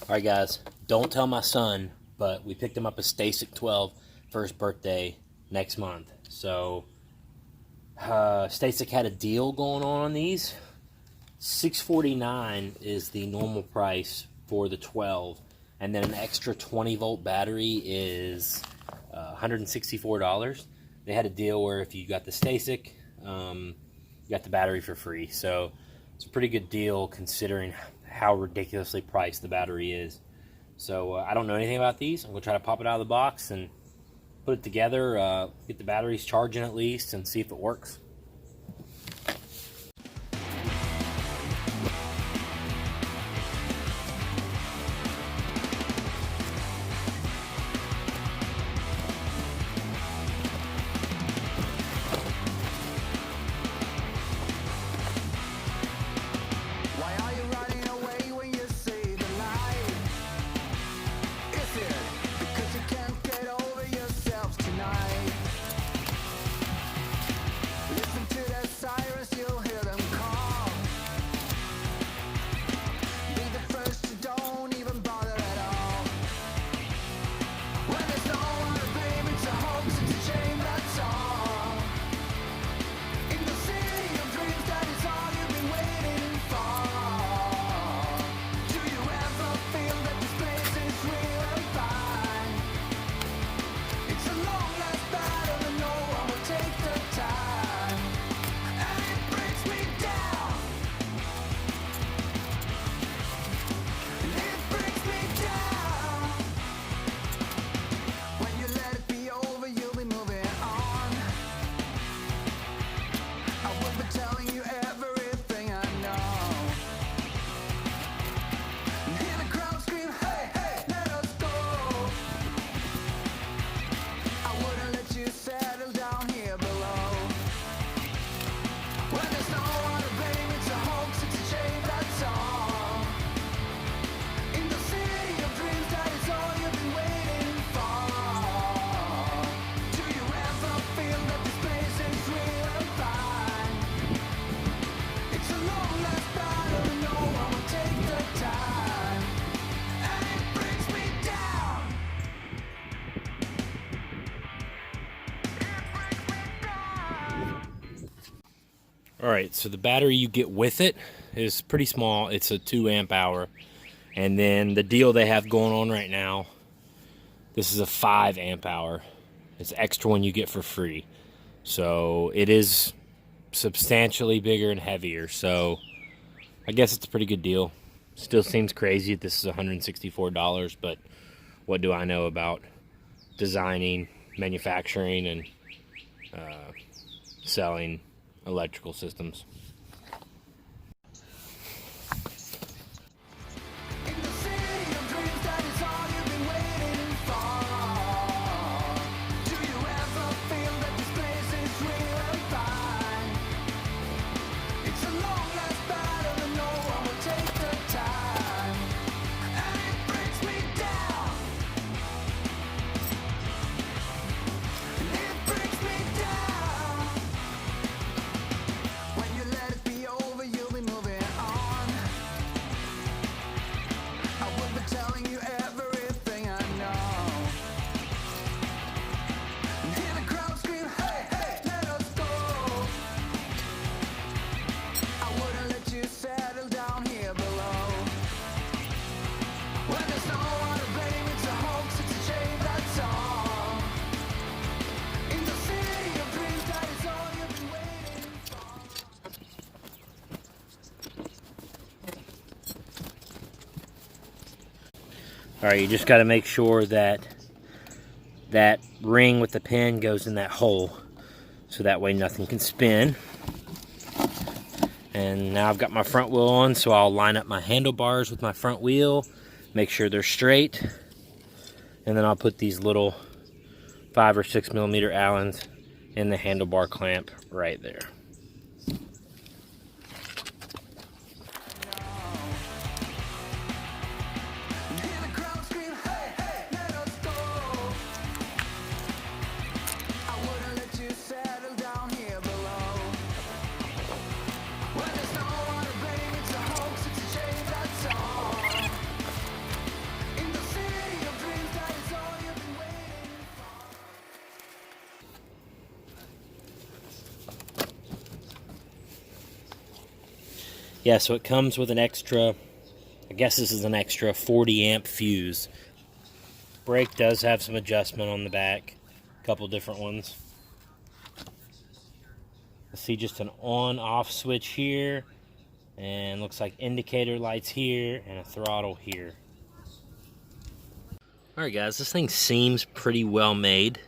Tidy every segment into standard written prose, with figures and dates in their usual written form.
Alright guys, don't tell my son, but we picked him up a Stacyc 12 for his birthday next month. So, Stacyc had a deal going on these. $649 is the normal price for the 12, and then an extra 20-volt battery is $164. They had a deal where if you got the Stacyc, you got the battery for free. So, it's a pretty good deal considering how ridiculously priced the battery is. So I don't know anything about these. I'm going to try to pop it out of the box and put it together, get the batteries charging at least, and see if it works. Alright, so the battery you get with it is pretty small. It's a 2 amp hour. And then the deal they have going on right now, this is a 5 amp hour. It's the extra one you get for free. So it is substantially bigger and heavier. So I guess it's a pretty good deal. Still seems crazy that this is $164, but what do I know about designing, manufacturing, and selling electrical systems. Alright, you just got to make sure that that ring with the pin goes in that hole, so that way nothing can spin. And now I've got my front wheel on, so I'll line up my handlebars with my front wheel, make sure they're straight, and then I'll put these little 5 or 6 millimeter Allens in the handlebar clamp right there. Yeah, so it comes with an extra, I guess this is an extra 40 amp fuse. Brake does have some adjustment on the back, a couple different ones. I see just an on-off switch here, and looks like indicator lights here and a throttle here. Alright guys, this thing seems pretty well made.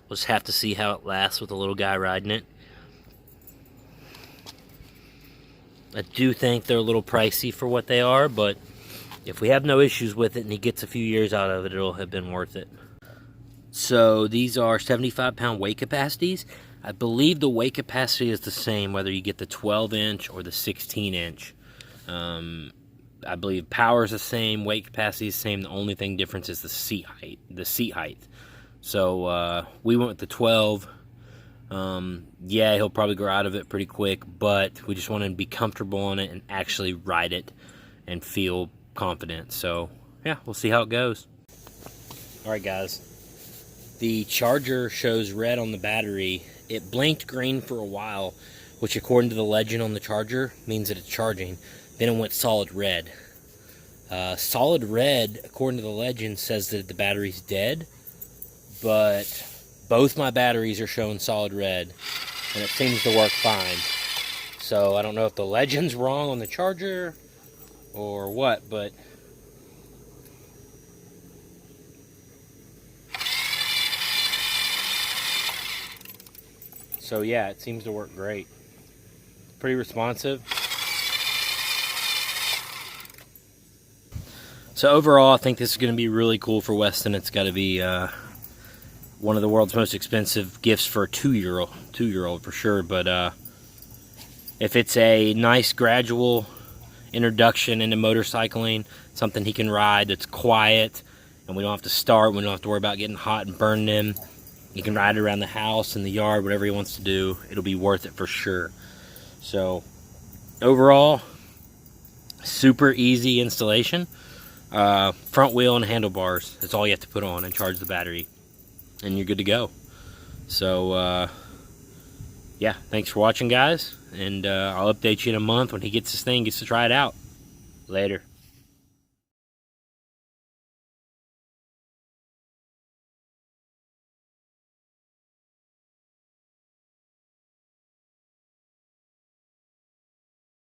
We'll just have to see how it lasts with a little guy riding it. I do think they're a little pricey for what they are, but if we have no issues with it and he gets a few years out of it, it'll have been worth it. So these are 75-pound weight capacities. I believe the weight capacity is the same whether you get the 12-inch or the 16-inch. I believe power is the same, weight capacity is the same. The only thing difference is the seat height. So we went with the 12. Yeah, he'll probably grow out of it pretty quick, but we just want to be comfortable on it and actually ride it and feel confident. So yeah, we'll see how it goes. Alright guys, the charger shows red on the battery. It blinked green for a while, which according to the legend on the charger means that it's charging. Then it went solid red. Solid red, according to the legend, says that the battery's dead, but both my batteries are showing solid red, and it seems to work fine. So I don't know if the legend's wrong on the charger or what, but so yeah, it seems to work great. Pretty responsive. So overall, I think this is going to be really cool for Weston. It's got to be one of the world's most expensive gifts for a two-year-old for sure. But if it's a nice gradual introduction into motorcycling, something he can ride that's quiet, and we don't have to start, we don't have to worry about getting hot and burning him. He can ride it around the house, in the yard, whatever he wants to do. It'll be worth it for sure. So overall, super easy installation. Front wheel and handlebars. That's all you have to put on and charge the battery, and you're good to go. So yeah, thanks for watching guys, and I'll update you in a month when he gets this thing, gets to try it out. Later.